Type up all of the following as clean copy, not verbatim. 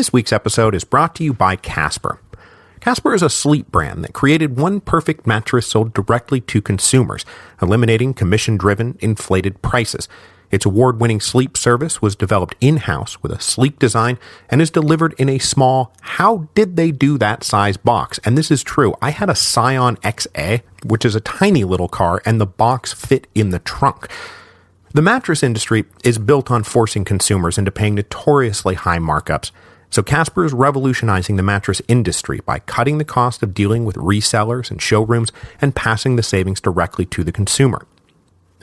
This week's episode is brought to you by Casper. Casper is a sleep brand that created one perfect mattress sold directly to consumers, eliminating commission-driven, inflated prices. Its award-winning sleep service was developed in-house with a sleek design and is delivered in a small, how-did-they-do-that size box. And this is true. I had a Scion XA, which is a tiny little car, and the box fit in the trunk. The mattress industry is built on forcing consumers into paying notoriously high markups. So Casper is revolutionizing the mattress industry by cutting the cost of dealing with resellers and showrooms and passing the savings directly to the consumer.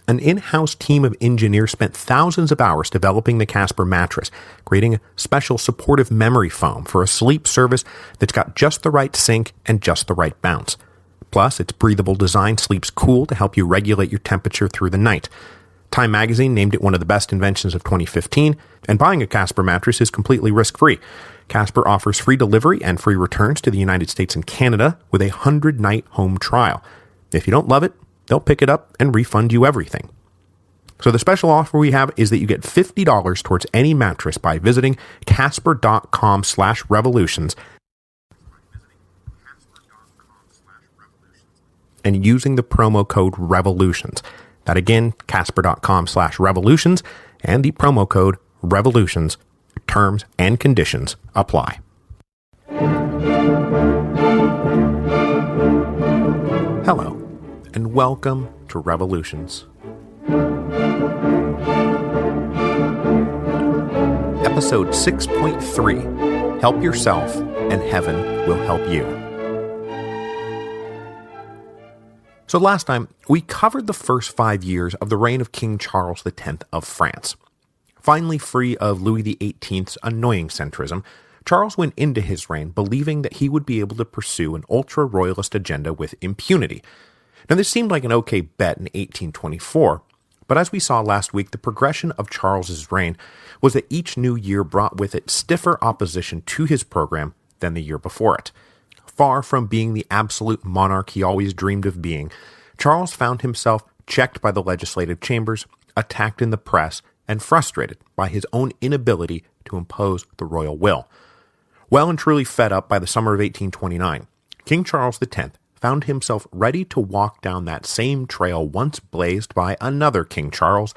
An in-house team of engineers spent thousands of hours developing the Casper mattress, creating a special supportive memory foam for a sleep service that's got just the right sink and just the right bounce. Plus, its breathable design sleeps cool to help you regulate your temperature through the night. Time magazine named it one of the best inventions of 2015, and buying a Casper mattress is completely risk-free. Casper offers free delivery and free returns to the United States and Canada with a 100-night home trial. If you don't love it, they'll pick it up and refund you everything. So the special offer we have is that you get $50 towards any mattress by visiting casper.com/revolutions and using the promo code REVOLUTIONS. That again, casper.com/revolutions and the promo code REVOLUTIONS. Terms and conditions apply. Hello, and welcome to Revolutions. Episode 6.3, Help Yourself and Heaven Will Help You. So last time, we covered the first 5 years of the reign of King Charles X of France. Finally free of Louis XVIII's annoying centrism, Charles went into his reign believing that he would be able to pursue an ultra-royalist agenda with impunity. Now this seemed like an okay bet in 1824, but as we saw last week, the progression of Charles's reign was that each new year brought with it stiffer opposition to his program than the year before it. Far from being the absolute monarch he always dreamed of being, Charles found himself checked by the legislative chambers, attacked in the press, and frustrated by his own inability to impose the royal will. Well and truly fed up by the summer of 1829, King Charles X found himself ready to walk down that same trail once blazed by another King Charles,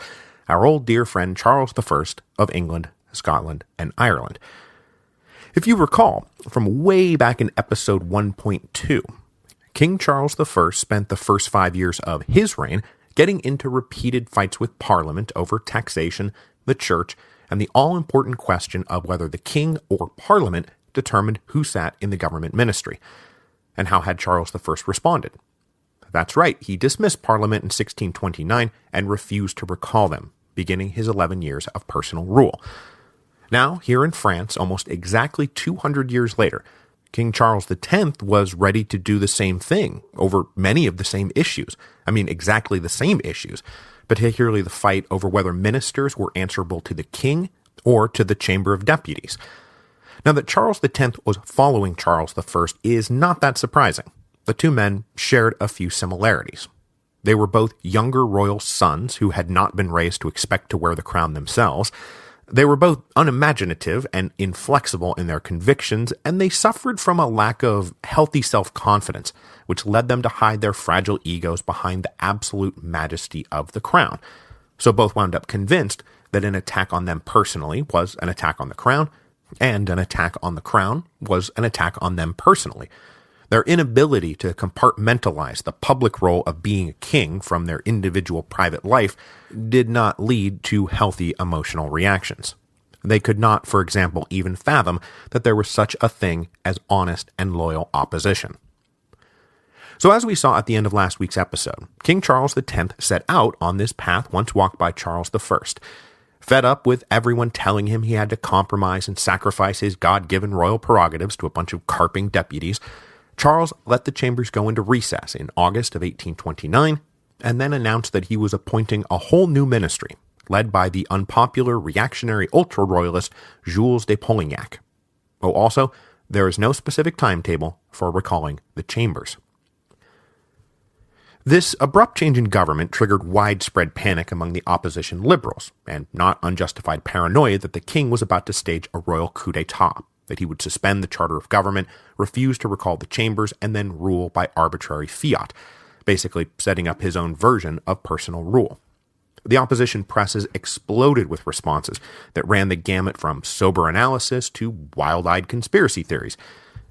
our old dear friend Charles I of England, Scotland, and Ireland. If you recall, from way back in episode 1.2, King Charles I spent the first 5 years of his reign getting into repeated fights with Parliament over taxation, the church, and the all-important question of whether the king or Parliament determined who sat in the government ministry. And how had Charles I responded? That's right, he dismissed Parliament in 1629 and refused to recall them, beginning his 11 years of personal rule. Now, here in France, almost exactly 200 years later, King Charles X was ready to do the same thing over many of the same issues. I mean, exactly the same issues, particularly the fight over whether ministers were answerable to the king or to the Chamber of Deputies. Now, that Charles X was following Charles I is not that surprising. The two men shared a few similarities. They were both younger royal sons who had not been raised to expect to wear the crown themselves. They were both unimaginative and inflexible in their convictions, and they suffered from a lack of healthy self-confidence, which led them to hide their fragile egos behind the absolute majesty of the crown. So both wound up convinced that an attack on them personally was an attack on the crown, and an attack on the crown was an attack on them personally. Their inability to compartmentalize the public role of being a king from their individual private life did not lead to healthy emotional reactions. They could not, for example, even fathom that there was such a thing as honest and loyal opposition. So as we saw at the end of last week's episode, King Charles X set out on this path once walked by Charles I. Fed up with everyone telling him he had to compromise and sacrifice his God-given royal prerogatives to a bunch of carping deputies, Charles let the chambers go into recess in August of 1829, and then announced that he was appointing a whole new ministry, led by the unpopular reactionary ultra-royalist Jules de Polignac. Oh, also, there is no specific timetable for recalling the chambers. This abrupt change in government triggered widespread panic among the opposition liberals, and not unjustified paranoia that the king was about to stage a royal coup d'etat. that he would suspend the charter of government, refuse to recall the chambers, and then rule by arbitrary fiat, basically setting up his own version of personal rule. The opposition presses exploded with responses that ran the gamut from sober analysis to wild-eyed conspiracy theories,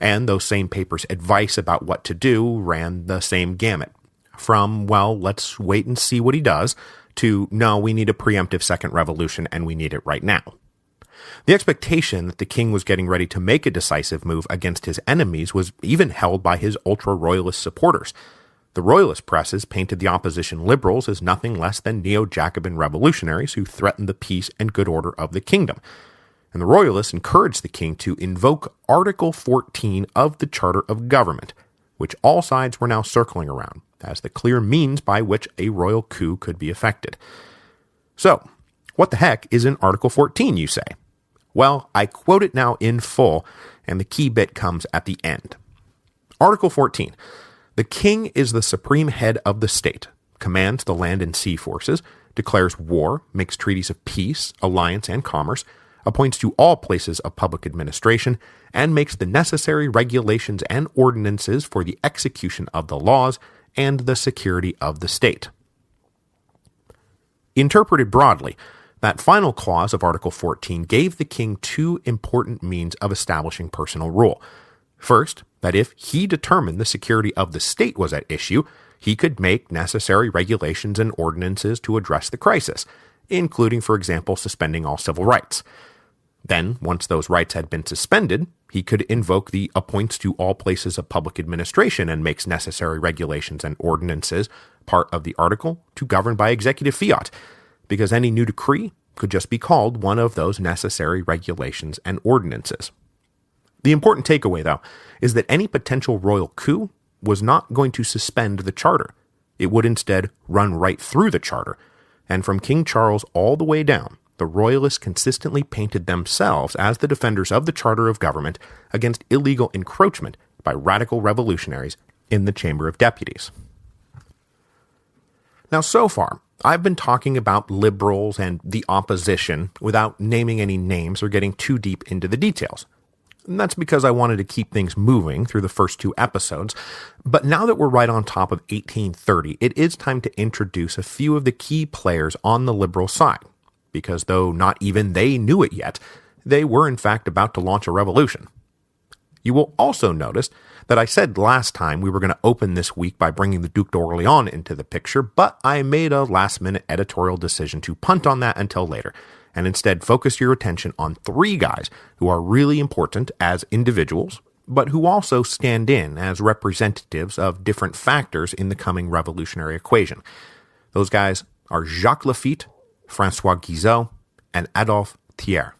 and those same papers' advice about what to do ran the same gamut. From, well, let's wait and see what he does, to, no, we need a preemptive second revolution and we need it right now. The expectation that the king was getting ready to make a decisive move against his enemies was even held by his ultra-royalist supporters. The royalist presses painted the opposition liberals as nothing less than neo-Jacobin revolutionaries who threatened the peace and good order of the kingdom. And the royalists encouraged the king to invoke Article 14 of the Charter of Government, which all sides were now circling around, as the clear means by which a royal coup could be effected. So, what the heck is in Article 14, you say? Well, I quote it now in full, and the key bit comes at the end. Article 14. The king is the supreme head of the state, commands the land and sea forces, declares war, makes treaties of peace, alliance, and commerce, appoints to all places of public administration, and makes the necessary regulations and ordinances for the execution of the laws and the security of the state. Interpreted broadly, that final clause of Article 14 gave the king two important means of establishing personal rule. First, that if he determined the security of the state was at issue, he could make necessary regulations and ordinances to address the crisis, including, for example, suspending all civil rights. Then, once those rights had been suspended, he could invoke the appoints to all places of public administration and makes necessary regulations and ordinances, part of the article, to govern by executive fiat, because any new decree could just be called one of those necessary regulations and ordinances. The important takeaway, though, is that any potential royal coup was not going to suspend the charter. It would instead run right through the charter, and from King Charles all the way down, the royalists consistently painted themselves as the defenders of the charter of government against illegal encroachment by radical revolutionaries in the Chamber of Deputies. Now, so far, I've been talking about liberals and the opposition without naming any names or getting too deep into the details. And that's because I wanted to keep things moving through the first two episodes, but now that we're right on top of 1830, it is time to introduce a few of the key players on the liberal side, because though not even they knew it yet, they were in fact about to launch a revolution. You will also notice that I said last time we were going to open this week by bringing the Duc d'Orléans into the picture, but I made a last-minute editorial decision to punt on that until later, and instead focus your attention on three guys who are really important as individuals, but who also stand in as representatives of different factors in the coming revolutionary equation. Those guys are Jacques Lafitte, François Guizot, and Adolphe Thiers.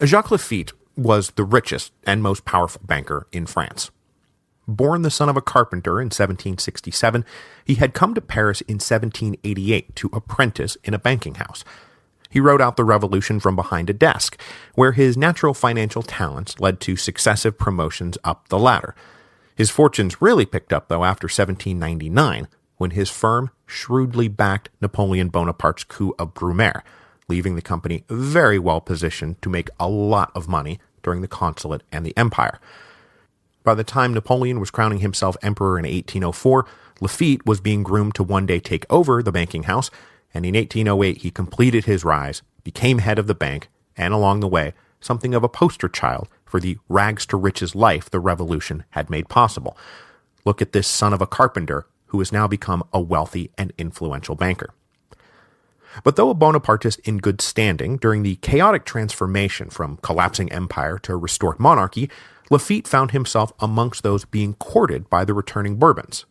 Jacques Lafitte was the richest and most powerful banker in France. Born the son of a carpenter in 1767, he had come to Paris in 1788 to apprentice in a banking house. He rode out the revolution from behind a desk, where his natural financial talents led to successive promotions up the ladder. His fortunes really picked up, though, after 1799, when his firm shrewdly backed Napoleon Bonaparte's coup of Brumaire, leaving the company very well positioned to make a lot of money during the Consulate and the Empire. By the time Napoleon was crowning himself emperor in 1804, Lafitte was being groomed to one day take over the banking house, and in 1808 he completed his rise, became head of the bank, and along the way, something of a poster child for the rags-to-riches life the revolution had made possible. Look at this son of a carpenter who has now become a wealthy and influential banker. But though a Bonapartist in good standing during the chaotic transformation from collapsing empire to restored monarchy, Lafitte found himself amongst those being courted by the returning Bourbons.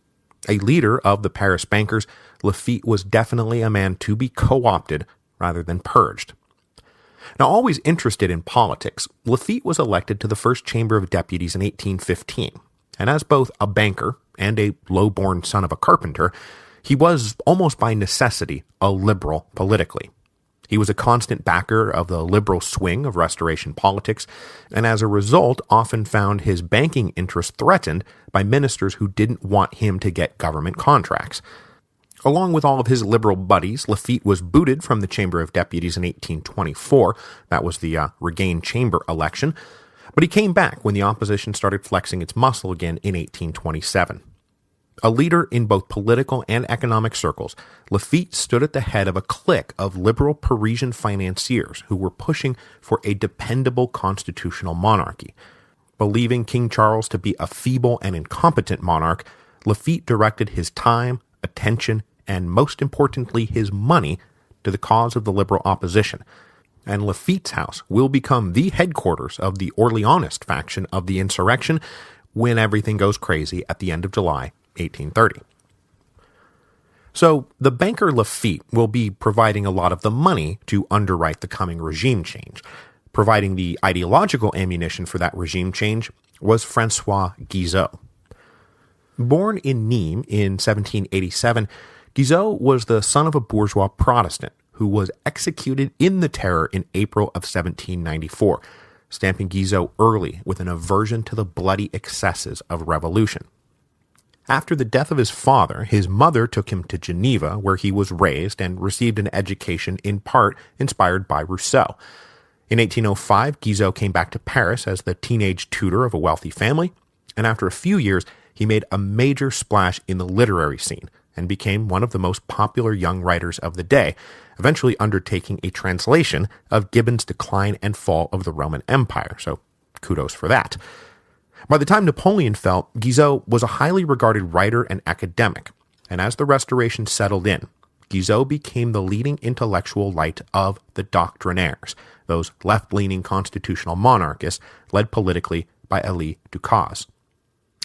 A leader of the Paris bankers, Lafitte was definitely a man to be co-opted rather than purged. Now, always interested in politics, Lafitte was elected to the first Chamber of Deputies in 1815, and as both a banker and a low-born son of a carpenter, he was, almost by necessity, a liberal politically. He was a constant backer of the liberal swing of Restoration politics, and as a result often found his banking interests threatened by ministers who didn't want him to get government contracts. Along with all of his liberal buddies, Lafitte was booted from the Chamber of Deputies in 1824. That was the regained chamber election. But he came back when the opposition started flexing its muscle again in 1827. A leader in both political and economic circles, Lafitte stood at the head of a clique of liberal Parisian financiers who were pushing for a dependable constitutional monarchy. Believing King Charles to be a feeble and incompetent monarch, Lafitte directed his time, attention, and most importantly his money to the cause of the liberal opposition. And Lafitte's house will become the headquarters of the Orleanist faction of the insurrection when everything goes crazy at the end of July 1830. So the banker Lafitte will be providing a lot of the money to underwrite the coming regime change. Providing the ideological ammunition for that regime change was Francois Guizot. Born in Nîmes in 1787, Guizot was the son of a bourgeois Protestant who was executed in the Terror in April of 1794, stamping Guizot early with an aversion to the bloody excesses of revolution. After the death of his father, his mother took him to Geneva, where he was raised and received an education in part inspired by Rousseau. In 1805, Guizot came back to Paris as the teenage tutor of a wealthy family, and after a few years, he made a major splash in the literary scene and became one of the most popular young writers of the day, eventually undertaking a translation of Gibbon's Decline and Fall of the Roman Empire, so kudos for that. By the time Napoleon fell, Guizot was a highly regarded writer and academic, and as the Restoration settled in, Guizot became the leading intellectual light of the Doctrinaires, those left-leaning constitutional monarchists led politically by Élie Decazes.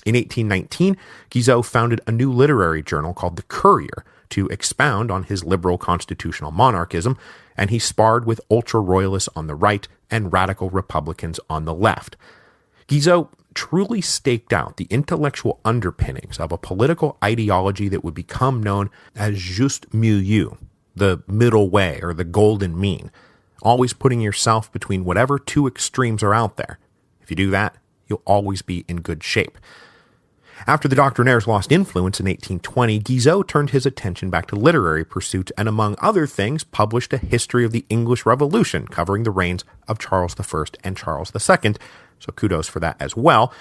In 1819, Guizot founded a new literary journal called The Courier to expound on his liberal constitutional monarchism, and he sparred with ultra-royalists on the right and radical Republicans on the left. Guizot truly staked out the intellectual underpinnings of a political ideology that would become known as juste milieu, the middle way or the golden mean, always putting yourself between whatever two extremes are out there. If you do that, you'll always be in good shape. After the Doctrinaires lost influence in 1820, Guizot turned his attention back to literary pursuits and, among other things, published a history of the English Revolution covering the reigns of Charles I and Charles II, so kudos for that as well.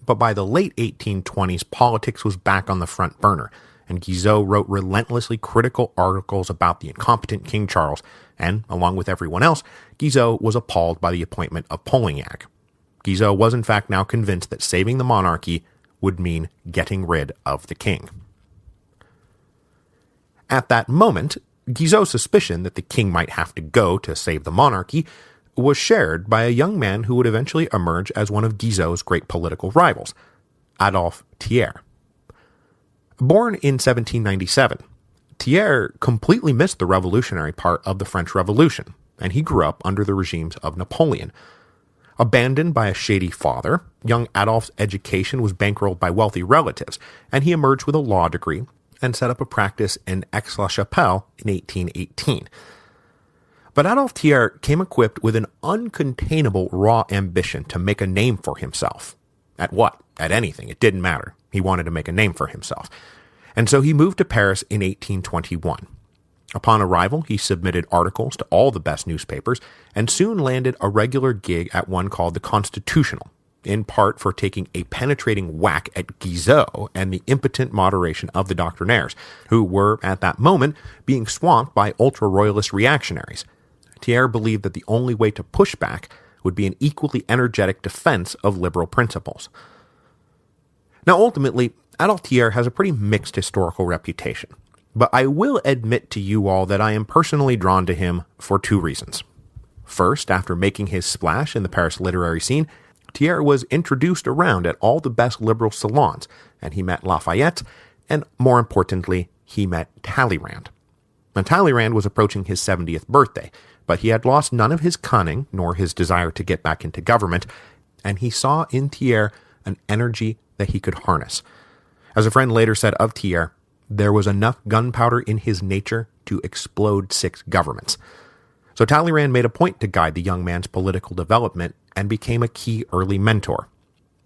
But by the late 1820s, politics was back on the front burner, and Guizot wrote relentlessly critical articles about the incompetent King Charles, and, along with everyone else, Guizot was appalled by the appointment of Polignac. Guizot was in fact now convinced that saving the monarchy would mean getting rid of the king. At that moment, Guizot's suspicion that the king might have to go to save the monarchy was shared by a young man who would eventually emerge as one of Guizot's great political rivals, Adolphe Thiers. Born in 1797, Thiers completely missed the revolutionary part of the French Revolution, and he grew up under the regimes of Napoleon. Abandoned by a shady father, young Adolphe's education was bankrolled by wealthy relatives, and he emerged with a law degree and set up a practice in Aix-la-Chapelle in 1818. But Adolphe Thiers came equipped with an uncontainable raw ambition to make a name for himself. At what? At anything. It didn't matter. He wanted to make a name for himself. And so he moved to Paris in 1821. Upon arrival, he submitted articles to all the best newspapers and soon landed a regular gig at one called The Constitutional, in part for taking a penetrating whack at Guizot and the impotent moderation of the Doctrinaires, who were, at that moment, being swamped by ultra-royalist reactionaries. Thiers believed that the only way to push back would be an equally energetic defense of liberal principles. Now, ultimately, Adolphe Thiers has a pretty mixed historical reputation. But I will admit to you all that I am personally drawn to him for two reasons. First, after making his splash in the Paris literary scene, Thiers was introduced around at all the best liberal salons, and he met Lafayette, and more importantly, he met Talleyrand. Now, Talleyrand was approaching his 70th birthday, but he had lost none of his cunning nor his desire to get back into government, and he saw in Thiers an energy that he could harness. As a friend later said of Thiers, there was enough gunpowder in his nature to explode 6 governments. So Talleyrand made a point to guide the young man's political development and became a key early mentor.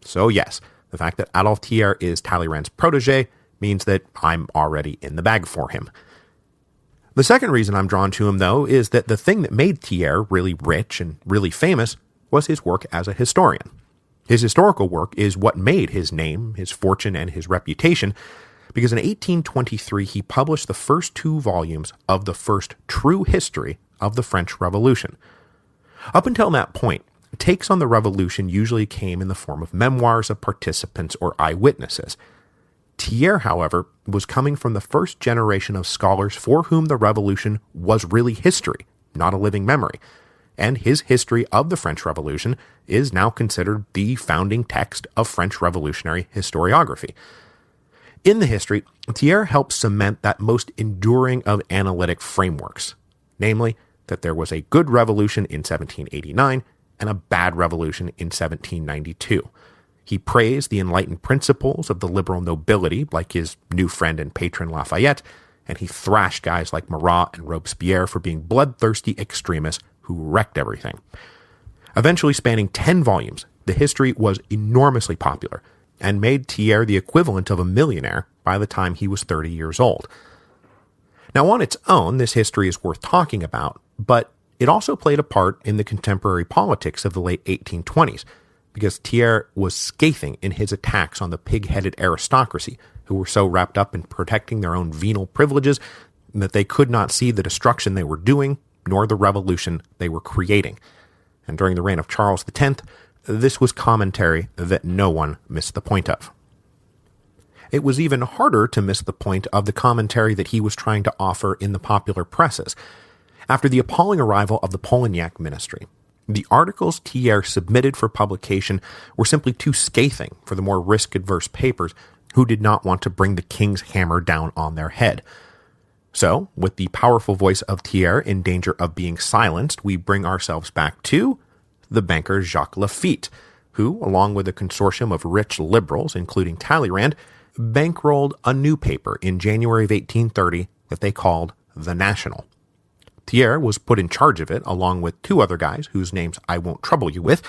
So yes, the fact that Adolphe Thiers is Talleyrand's protege means that I'm already in the bag for him. The second reason I'm drawn to him, though, is that the thing that made Thiers really rich and really famous was his work as a historian. His historical work is what made his name, his fortune, and his reputation, because in 1823 he published the first 2 volumes of the first true history of the French Revolution. Up until that point, takes on the revolution usually came in the form of memoirs of participants or eyewitnesses. Thiers, however, was coming from the first generation of scholars for whom the revolution was really history, not a living memory, and his history of the French Revolution is now considered the founding text of French revolutionary historiography. In the history, Thiers helps cement that most enduring of analytic frameworks, namely that there was a good revolution in 1789 and a bad revolution in 1792. He praised the enlightened principles of the liberal nobility, like his new friend and patron Lafayette, and he thrashed guys like Marat and Robespierre for being bloodthirsty extremists who wrecked everything. Eventually spanning 10 volumes, the history was enormously popular and made Thiers the equivalent of a millionaire by the time he was 30 years old. Now, on its own, this history is worth talking about, but it also played a part in the contemporary politics of the late 1820s, because Thiers was scathing in his attacks on the pig-headed aristocracy, who were so wrapped up in protecting their own venal privileges that they could not see the destruction they were doing, nor the revolution they were creating. And during the reign of Charles X, this was commentary that no one missed the point of. It was even harder to miss the point of the commentary that he was trying to offer in the popular presses. After the appalling arrival of the Polignac ministry, the articles Thiers submitted for publication were simply too scathing for the more risk-adverse papers who did not want to bring the king's hammer down on their head. So, with the powerful voice of Thiers in danger of being silenced, we bring ourselves back to the banker Jacques Lafitte, who, along with a consortium of rich liberals, including Talleyrand, bankrolled a new paper in January of 1830 that they called The National. Thiers was put in charge of it, along with 2 other guys whose names I won't trouble you with,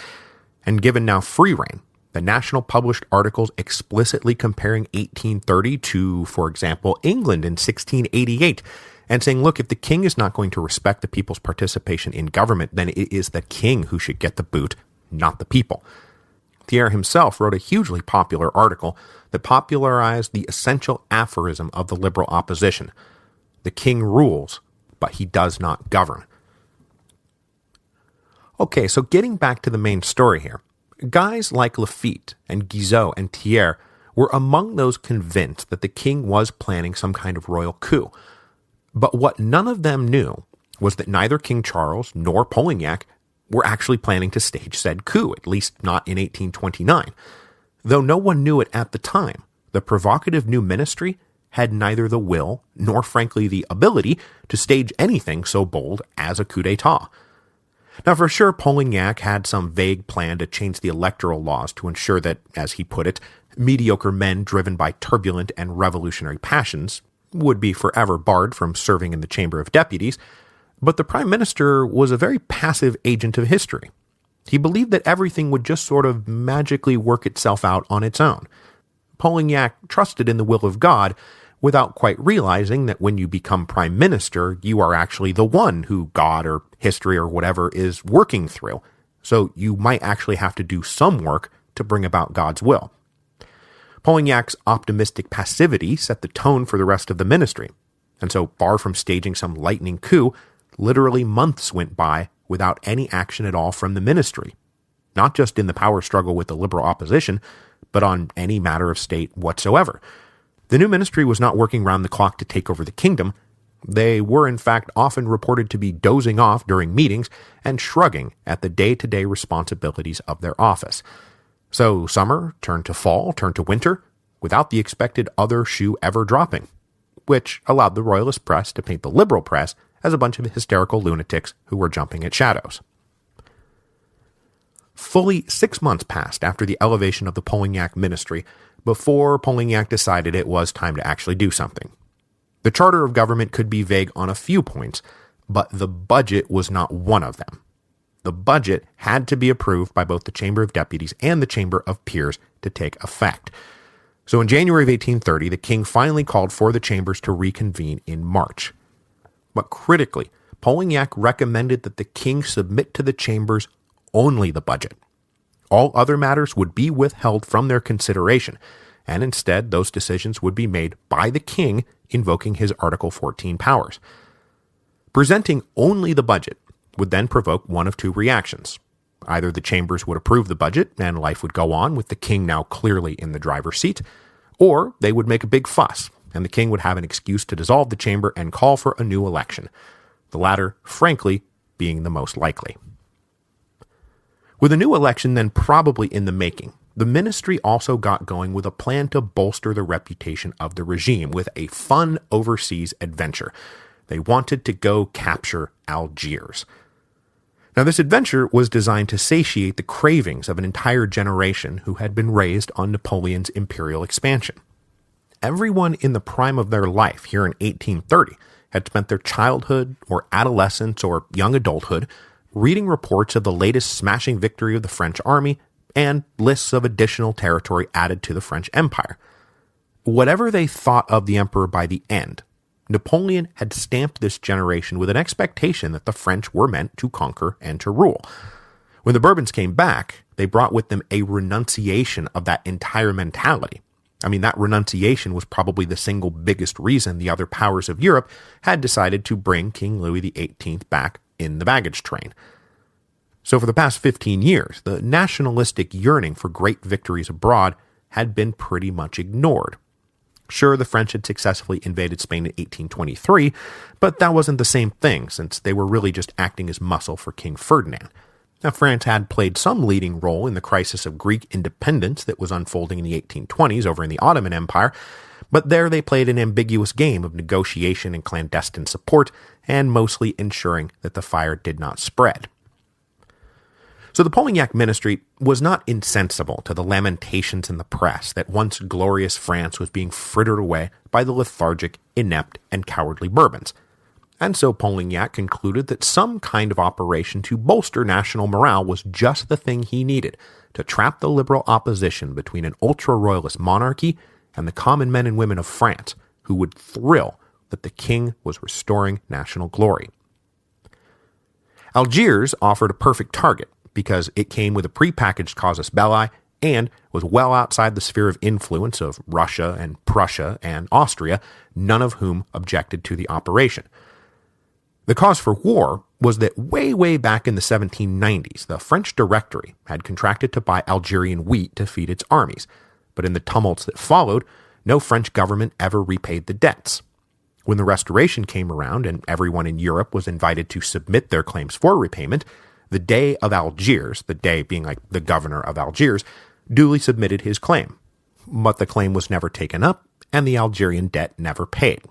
and given now free rein. The National published articles explicitly comparing 1830 to, for example, England in 1688, and saying, look, if the king is not going to respect the people's participation in government, then it is the king who should get the boot, not the people. Thiers himself wrote a hugely popular article that popularized the essential aphorism of the liberal opposition: the king rules, but he does not govern. Okay, so getting back to the main story here, guys like Lafitte and Guizot and Thiers were among those convinced that the king was planning some kind of royal coup. But what none of them knew was that neither King Charles nor Polignac were actually planning to stage said coup, at least not in 1829. Though no one knew it at the time, the provocative new ministry had neither the will nor, frankly, the ability to stage anything so bold as a coup d'etat. Now, for sure, Polignac had some vague plan to change the electoral laws to ensure that, as he put it, mediocre men driven by turbulent and revolutionary passions would be forever barred from serving in the Chamber of Deputies, but the Prime Minister was a very passive agent of history. He believed that everything would just sort of magically work itself out on its own. Polignac trusted in the will of God, without quite realizing that when you become prime minister, you are actually the one who God or history or whatever is working through. So you might actually have to do some work to bring about God's will. Polignac's optimistic passivity set the tone for the rest of the ministry. And so, far from staging some lightning coup, literally months went by without any action at all from the ministry. Not just in the power struggle with the liberal opposition, but on any matter of state whatsoever. The new ministry was not working round the clock to take over the kingdom. They were, in fact, often reported to be dozing off during meetings and shrugging at the day-to-day responsibilities of their office. So summer turned to fall, turned to winter, without the expected other shoe ever dropping, which allowed the royalist press to paint the liberal press as a bunch of hysterical lunatics who were jumping at shadows. Fully 6 months passed after the elevation of the Polignac ministry before Polignac decided it was time to actually do something. The charter of government could be vague on a few points, but the budget was not one of them. The budget had to be approved by both the Chamber of Deputies and the Chamber of Peers to take effect. So in January of 1830, the king finally called for the chambers to reconvene in March. But critically, Polignac recommended that the king submit to the chambers only the budget. All other matters would be withheld from their consideration, and instead those decisions would be made by the king invoking his Article 14 powers. Presenting only the budget would then provoke one of two reactions. Either the chambers would approve the budget and life would go on with the king now clearly in the driver's seat, or they would make a big fuss and the king would have an excuse to dissolve the chamber and call for a new election. The latter, frankly, being the most likely. With a new election then probably in the making, the ministry also got going with a plan to bolster the reputation of the regime with a fun overseas adventure. They wanted to go capture Algiers. Now, this adventure was designed to satiate the cravings of an entire generation who had been raised on Napoleon's imperial expansion. Everyone in the prime of their life here in 1830 had spent their childhood or adolescence or young adulthood reading reports of the latest smashing victory of the French army and lists of additional territory added to the French Empire. Whatever they thought of the emperor by the end, Napoleon had stamped this generation with an expectation that the French were meant to conquer and to rule. When the Bourbons came back, they brought with them a renunciation of that entire mentality. I mean, that renunciation was probably the single biggest reason the other powers of Europe had decided to bring King Louis XVIII back in the baggage train. So for the past 15 years, the nationalistic yearning for great victories abroad had been pretty much ignored. Sure, the French had successfully invaded Spain in 1823, but that wasn't the same thing, since they were really just acting as muscle for King Ferdinand. Now, France had played some leading role in the crisis of Greek independence that was unfolding in the 1820s over in the Ottoman Empire, but there they played an ambiguous game of negotiation and clandestine support, and mostly ensuring that the fire did not spread. So the Polignac ministry was not insensible to the lamentations in the press that once glorious France was being frittered away by the lethargic, inept, and cowardly Bourbons. And so Polignac concluded that some kind of operation to bolster national morale was just the thing he needed to trap the liberal opposition between an ultra-royalist monarchy and the common men and women of France, who would thrill that the king was restoring national glory. Algiers offered a perfect target, because it came with a prepackaged casus belli and was well outside the sphere of influence of Russia and Prussia and Austria, none of whom objected to the operation. The cause for war was that way back in the 1790s, the French Directory had contracted to buy Algerian wheat to feed its armies, but in the tumults that followed, no French government ever repaid the debts. When the Restoration came around and everyone in Europe was invited to submit their claims for repayment, the Dey of Algiers, the Dey being like the governor of Algiers, duly submitted his claim. But the claim was never taken up, and the Algerian debt never paid.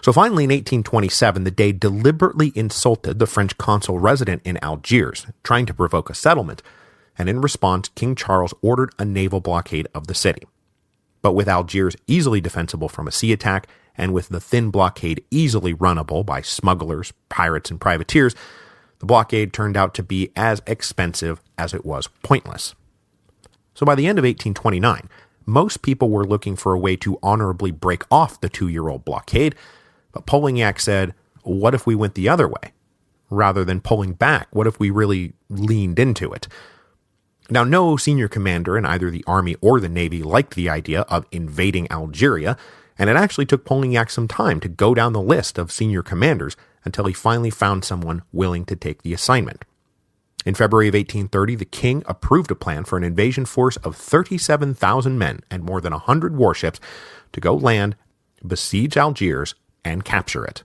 So finally in 1827, the Dey deliberately insulted the French consul resident in Algiers, trying to provoke a settlement, and in response, King Charles ordered a naval blockade of the city. But with Algiers easily defensible from a sea attack, and with the thin blockade easily runnable by smugglers, pirates, and privateers, the blockade turned out to be as expensive as it was pointless. So by the end of 1829, most people were looking for a way to honorably break off the 2-year-old blockade, but Polignac said, what if we went the other way? Rather than pulling back, what if we really leaned into it? Now, no senior commander in either the army or the navy liked the idea of invading Algeria, and it actually took Polignac some time to go down the list of senior commanders until he finally found someone willing to take the assignment. In February of 1830, the king approved a plan for an invasion force of 37,000 men and more than 100 warships to go land, besiege Algiers, and capture it.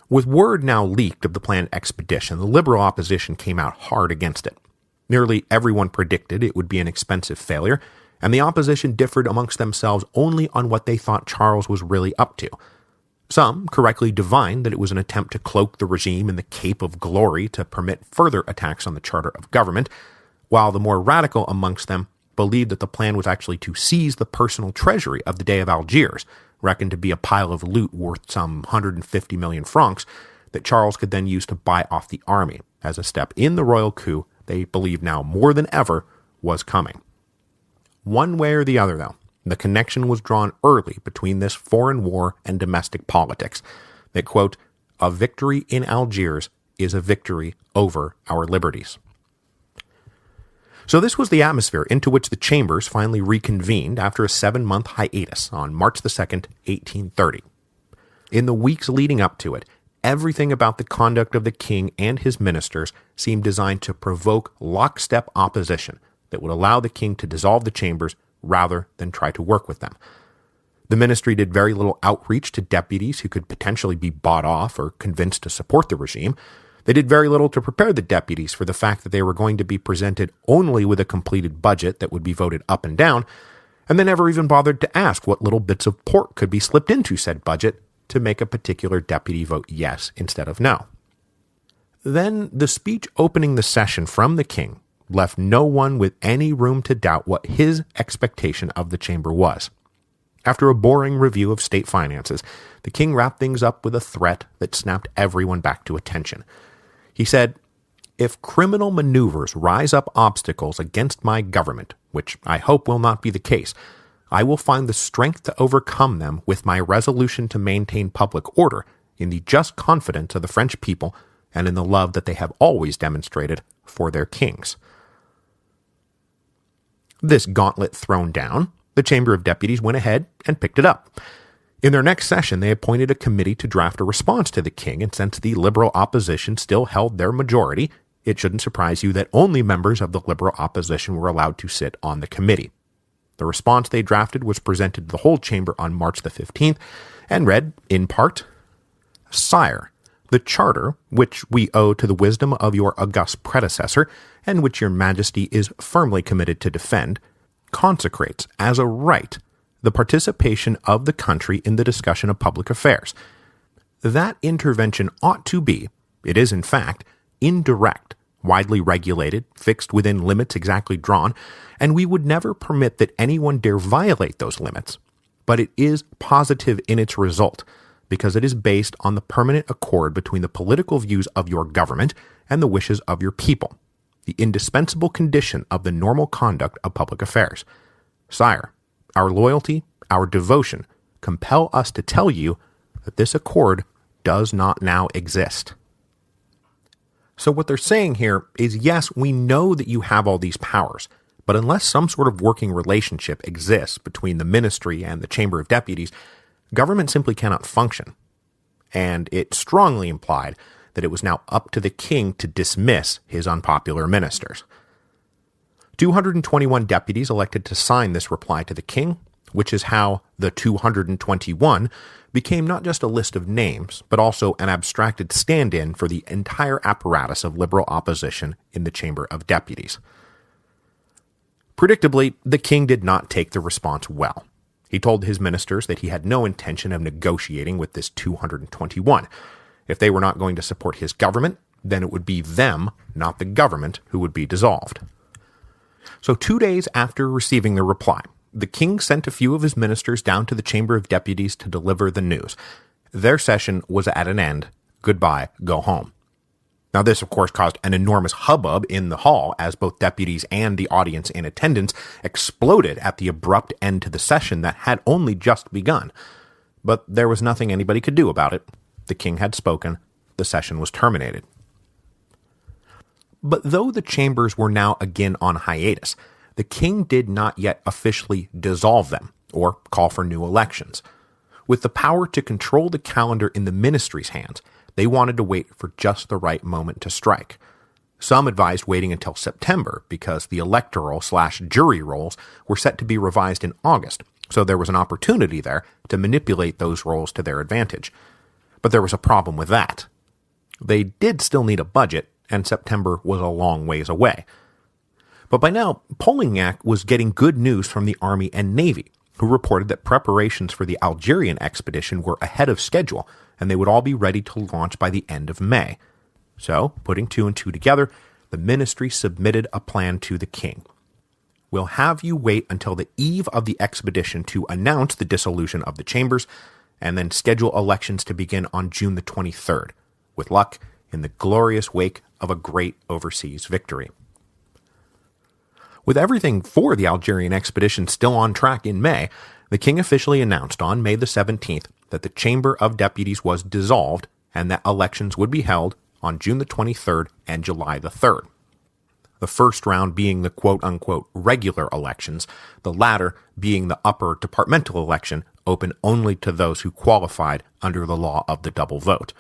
With word now leaked of the planned expedition, the liberal opposition came out hard against it. Nearly everyone predicted it would be an expensive failure, and the opposition differed amongst themselves only on what they thought Charles was really up to. Some correctly divined that it was an attempt to cloak the regime in the cape of glory to permit further attacks on the charter of government, while the more radical amongst them believed that the plan was actually to seize the personal treasury of the Dey of Algiers, reckoned to be a pile of loot worth some 150 million francs, that Charles could then use to buy off the army, as a step in the royal coup they believed now more than ever was coming. One way or the other, though, the connection was drawn early between this foreign war and domestic politics, that, quote, "a victory in Algiers is a victory over our liberties." So this was the atmosphere into which the chambers finally reconvened after a 7-month hiatus on March the 2nd, 1830. In the weeks leading up to it, everything about the conduct of the king and his ministers seemed designed to provoke lockstep opposition that would allow the king to dissolve the chambers rather than try to work with them. The ministry did very little outreach to deputies who could potentially be bought off or convinced to support the regime. They did very little to prepare the deputies for the fact that they were going to be presented only with a completed budget that would be voted up and down, and they never even bothered to ask what little bits of pork could be slipped into said budget to make a particular deputy vote yes instead of no. Then the speech opening the session from the king left no one with any room to doubt what his expectation of the chamber was. After a boring review of state finances, the king wrapped things up with a threat that snapped everyone back to attention. He said, "If criminal maneuvers rise up obstacles against my government, which I hope will not be the case, I will find the strength to overcome them with my resolution to maintain public order in the just confidence of the French people and in the love that they have always demonstrated for their kings." This gauntlet thrown down, the Chamber of Deputies went ahead and picked it up. In their next session, they appointed a committee to draft a response to the king, and since the liberal opposition still held their majority, it shouldn't surprise you that only members of the liberal opposition were allowed to sit on the committee. The response they drafted was presented to the whole chamber on March the 15th and read, in part, "Sire, the charter, which we owe to the wisdom of your august predecessor, and which your majesty is firmly committed to defend, consecrates as a right the participation of the country in the discussion of public affairs. That intervention ought to be, it is in fact, indirect, widely regulated, fixed within limits exactly drawn, and we would never permit that anyone dare violate those limits. But it is positive in its result, because it is based on the permanent accord between the political views of your government and the wishes of your people, the indispensable condition of the normal conduct of public affairs. Sire, our loyalty, our devotion, compel us to tell you that this accord does not now exist." So what they're saying here is, yes, we know that you have all these powers, but unless some sort of working relationship exists between the ministry and the Chamber of Deputies, government simply cannot function. And it strongly implied that it was now up to the king to dismiss his unpopular ministers. 221 deputies elected to sign this reply to the king, which is how the 221 became not just a list of names, but also an abstracted stand-in for the entire apparatus of liberal opposition in the Chamber of Deputies. Predictably, the king did not take the response well. He told his ministers that he had no intention of negotiating with this 221. If they were not going to support his government, then it would be them, not the government, who would be dissolved. So 2 days after receiving the reply, the king sent a few of his ministers down to the Chamber of Deputies to deliver the news. Their session was at an end. Goodbye, go home. Now this, of course, caused an enormous hubbub in the hall as both deputies and the audience in attendance exploded at the abrupt end to the session that had only just begun. But there was nothing anybody could do about it. The king had spoken. The session was terminated. But though the chambers were now again on hiatus, the king did not yet officially dissolve them or call for new elections. With the power to control the calendar in the ministry's hands, they wanted to wait for just the right moment to strike. Some advised waiting until September because the electoral/jury rolls were set to be revised in August, so there was an opportunity there to manipulate those rolls to their advantage. But there was a problem with that. They did still need a budget, and September was a long ways away. But by now, Polignac was getting good news from the Army and Navy, who reported that preparations for the Algerian expedition were ahead of schedule, and they would all be ready to launch by the end of May. So, putting two and two together, the ministry submitted a plan to the king. "We'll have you wait until the eve of the expedition to announce the dissolution of the chambers, and then schedule elections to begin on June the 23rd, with luck in the glorious wake of a great overseas victory." With everything for the Algerian expedition still on track in May, the king officially announced on May the 17th that the Chamber of Deputies was dissolved and that elections would be held on June the 23rd and July the 3rd. The first round being the quote-unquote regular elections, the latter being the upper departmental election open only to those who qualified under the law of the double vote.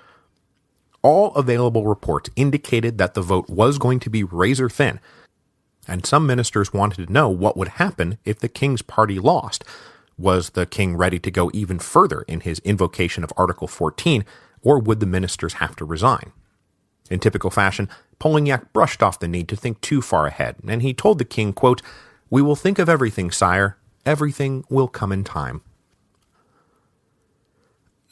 All available reports indicated that the vote was going to be razor thin, and some ministers wanted to know what would happen if the king's party lost. Was the king ready to go even further in his invocation of Article 14, or would the ministers have to resign? In typical fashion, Polignac brushed off the need to think too far ahead, and he told the king, quote, "We will think of everything, sire. Everything will come in time."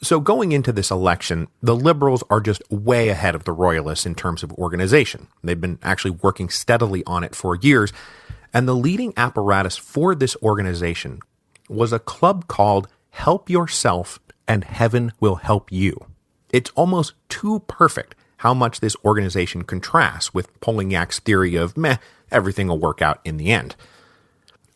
So going into this election, the Liberals are just way ahead of the Royalists in terms of organization. They've been actually working steadily on it for years, and the leading apparatus for this organization was a club called Help Yourself and Heaven Will Help You. It's almost too perfect how much this organization contrasts with Polignac's theory of, everything will work out in the end.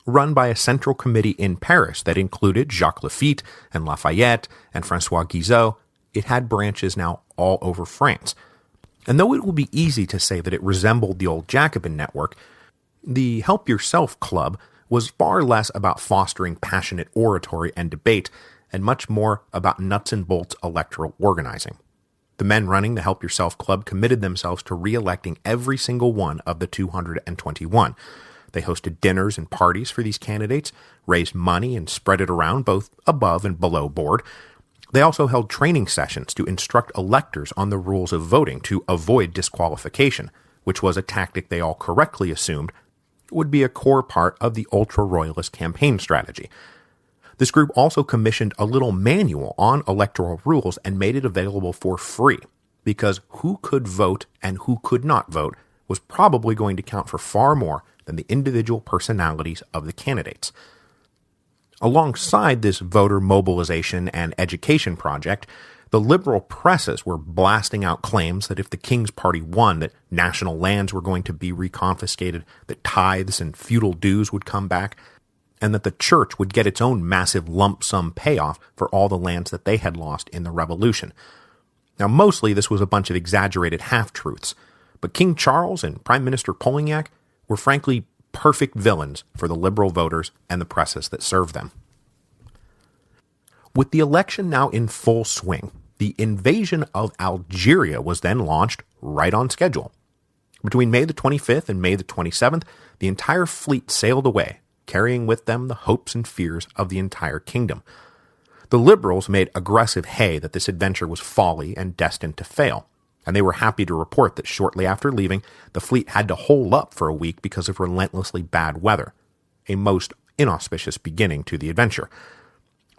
Run by a central committee in Paris that included Jacques Lafitte and Lafayette and François Guizot, it had branches now all over France. And though it will be easy to say that it resembled the old Jacobin network, the Help Yourself Club was far less about fostering passionate oratory and debate, and much more about nuts and bolts electoral organizing. The men running the Help Yourself Club committed themselves to re-electing every single one of the 221. They hosted dinners and parties for these candidates, raised money and spread it around both above and below board. They also held training sessions to instruct electors on the rules of voting to avoid disqualification, which was a tactic they all correctly assumed would be a core part of the ultra-royalist campaign strategy. This group also commissioned a little manual on electoral rules and made it available for free, because who could vote and who could not vote was probably going to count for far more than the individual personalities of the candidates. Alongside this voter mobilization and education project, the liberal presses were blasting out claims that if the King's Party won, that national lands were going to be reconfiscated, that tithes and feudal dues would come back, and that the church would get its own massive lump sum payoff for all the lands that they had lost in the revolution. Now, mostly this was a bunch of exaggerated half-truths, but King Charles and Prime Minister Polignac were frankly perfect villains for the liberal voters and the presses that served them. With the election now in full swing, the invasion of Algeria was then launched right on schedule. Between May the 25th and May the 27th, the entire fleet sailed away, carrying with them the hopes and fears of the entire kingdom. The liberals made aggressive hay that this adventure was folly and destined to fail, and they were happy to report that shortly after leaving, the fleet had to hole up for a week because of relentlessly bad weather, a most inauspicious beginning to the adventure.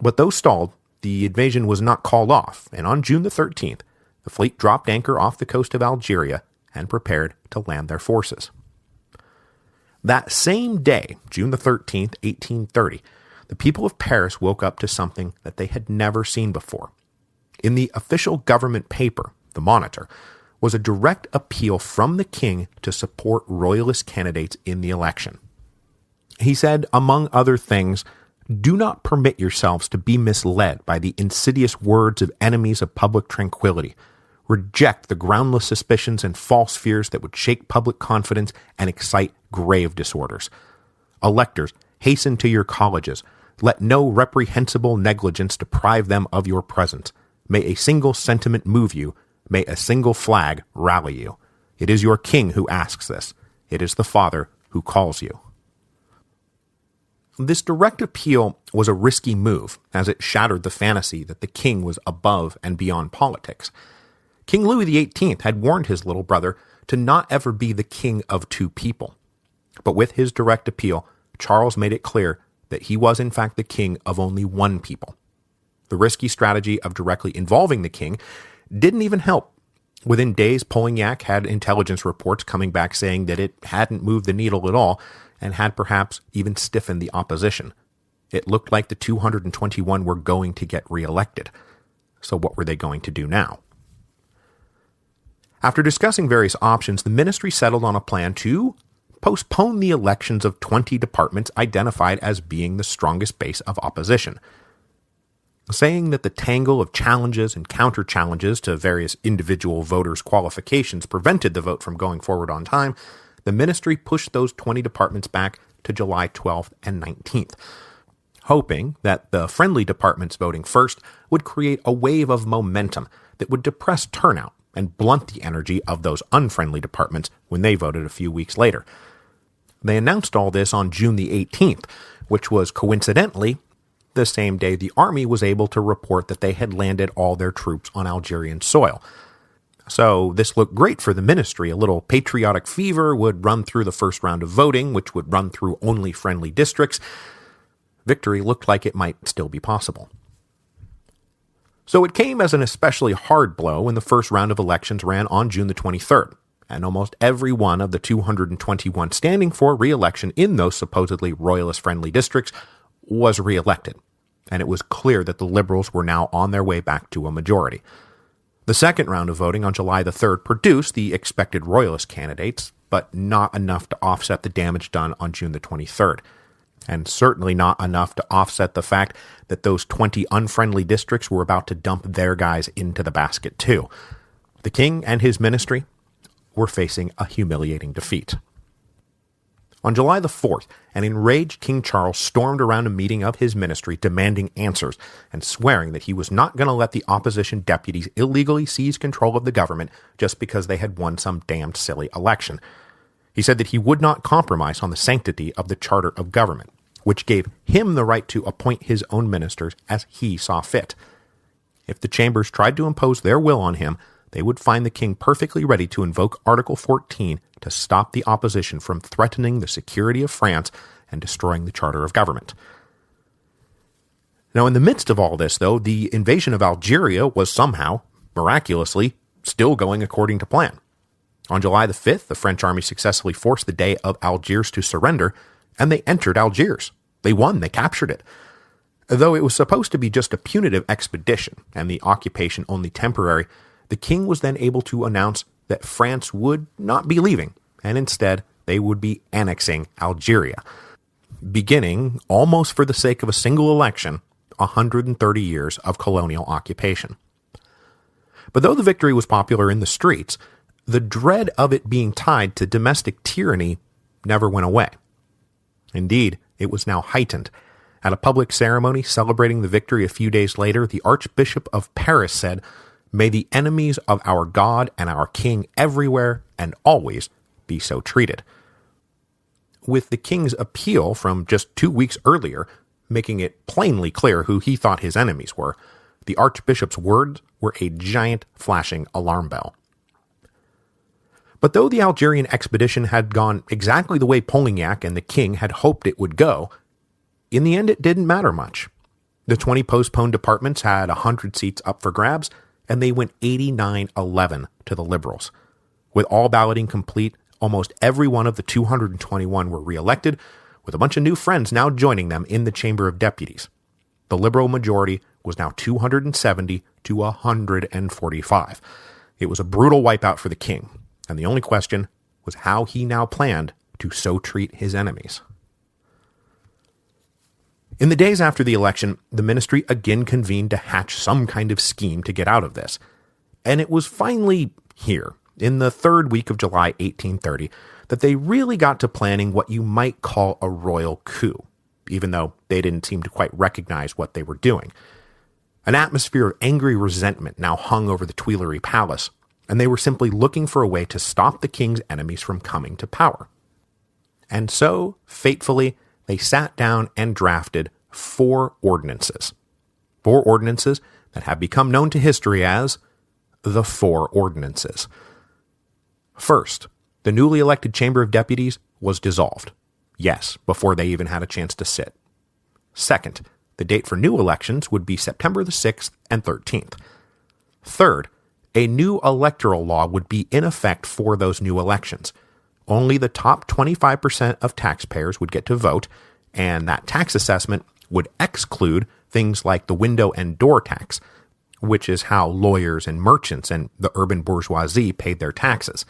But though stalled, the invasion was not called off, and on June the 13th, the fleet dropped anchor off the coast of Algeria and prepared to land their forces. That same day, June the 13th, 1830, the people of Paris woke up to something that they had never seen before. In the official government paper, the Monitor, was a direct appeal from the king to support royalist candidates in the election. He said, among other things, "Do not permit yourselves to be misled by the insidious words of enemies of public tranquility. Reject the groundless suspicions and false fears that would shake public confidence and excite grave disorders. Electors, hasten to your colleges. Let no reprehensible negligence deprive them of your presence. May a single sentiment move you. May a single flag rally you. It is your king who asks this. It is the Father who calls you." This direct appeal was a risky move, as it shattered the fantasy that the king was above and beyond politics. King Louis XVIII had warned his little brother to not ever be the king of two people. But with his direct appeal, Charles made it clear that he was in fact the king of only one people. The risky strategy of directly involving the king didn't even help. Within days, Polignac had intelligence reports coming back saying that it hadn't moved the needle at all, and had perhaps even stiffened the opposition. It looked like the 221 were going to get reelected. So what were they going to do now? After discussing various options, the ministry settled on a plan to postponed the elections of 20 departments identified as being the strongest base of opposition. Saying that the tangle of challenges and counter-challenges to various individual voters' qualifications prevented the vote from going forward on time, the ministry pushed those 20 departments back to July 12th and 19th, hoping that the friendly departments voting first would create a wave of momentum that would depress turnout and blunt the energy of those unfriendly departments when they voted a few weeks later. They announced all this on June the 18th, which was coincidentally the same day the army was able to report that they had landed all their troops on Algerian soil. So this looked great for the ministry. A little patriotic fever would run through the first round of voting, which would run through only friendly districts. Victory looked like it might still be possible. So it came as an especially hard blow when the first round of elections ran on June the 23rd, and almost every one of the 221 standing for re-election in those supposedly royalist-friendly districts was re-elected, and it was clear that the Liberals were now on their way back to a majority. The second round of voting on July the 3rd produced the expected royalist candidates, but not enough to offset the damage done on June the 23rd. And certainly not enough to offset the fact that those 20 unfriendly districts were about to dump their guys into the basket too. The king and his ministry were facing a humiliating defeat. On July the 4th, an enraged King Charles stormed around a meeting of his ministry demanding answers and swearing that he was not going to let the opposition deputies illegally seize control of the government just because they had won some damned silly election. He said that he would not compromise on the sanctity of the charter of government, which gave him the right to appoint his own ministers as he saw fit. If the chambers tried to impose their will on him, they would find the king perfectly ready to invoke Article 14 to stop the opposition from threatening the security of France and destroying the charter of government. Now, in the midst of all this, though, the invasion of Algeria was somehow, miraculously, still going according to plan. On July the 5th, the French army successfully forced the Dey of Algiers to surrender, and they entered Algiers. They won, they captured it. Though it was supposed to be just a punitive expedition, and the occupation only temporary, the king was then able to announce that France would not be leaving, and instead they would be annexing Algeria, beginning, almost for the sake of a single election, 130 years of colonial occupation. But though the victory was popular in the streets, the dread of it being tied to domestic tyranny never went away. Indeed, it was now heightened. At a public ceremony celebrating the victory a few days later, the Archbishop of Paris said, "May the enemies of our God and our King everywhere and always be so treated." With the king's appeal from just 2 weeks earlier, making it plainly clear who he thought his enemies were, the Archbishop's words were a giant flashing alarm bell. But though the Algerian expedition had gone exactly the way Polignac and the king had hoped it would go, in the end it didn't matter much. The 20 postponed departments had 100 seats up for grabs, and they went 89-11 to the Liberals. With all balloting complete, almost every one of the 221 were re-elected, with a bunch of new friends now joining them in the Chamber of Deputies. The Liberal majority was now 270 to 145. It was a brutal wipeout for the king, and the only question was how he now planned to so treat his enemies. In the days after the election, the ministry again convened to hatch some kind of scheme to get out of this. And it was finally here, in the third week of July 1830, that they really got to planning what you might call a royal coup, even though they didn't seem to quite recognize what they were doing. An atmosphere of angry resentment now hung over the Tuileries Palace, and they were simply looking for a way to stop the king's enemies from coming to power. And so, fatefully, they sat down and drafted 4 ordinances. 4 ordinances that have become known to history as the 4 Ordinances. First, the newly elected Chamber of Deputies was dissolved. Yes, before they even had a chance to sit. Second, the date for new elections would be September the 6th and 13th. Third, a new electoral law would be in effect for those new elections. Only the top 25% of taxpayers would get to vote, and that tax assessment would exclude things like the window and door tax, which is how lawyers and merchants and the urban bourgeoisie paid their taxes.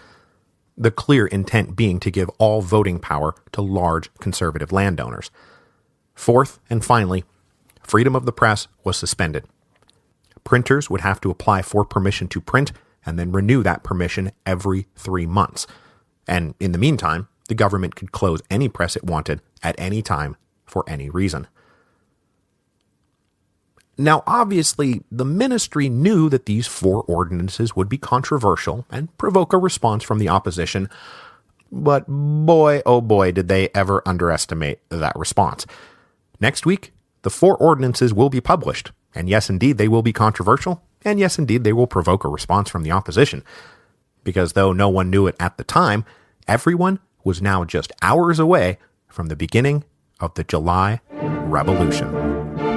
the clear intent being to give all voting power to large conservative landowners. Fourth, and finally, freedom of the press was suspended. Printers would have to apply for permission to print and then renew that permission every 3 months. And in the meantime, the government could close any press it wanted at any time for any reason. Now, obviously, the ministry knew that these 4 ordinances would be controversial and provoke a response from the opposition, but boy, oh boy, did they ever underestimate that response. Next week, the 4 ordinances will be published, and yes, indeed, they will be controversial, and yes, indeed, they will provoke a response from the opposition. Because though no one knew it at the time, everyone was now just hours away from the beginning of the July Revolution.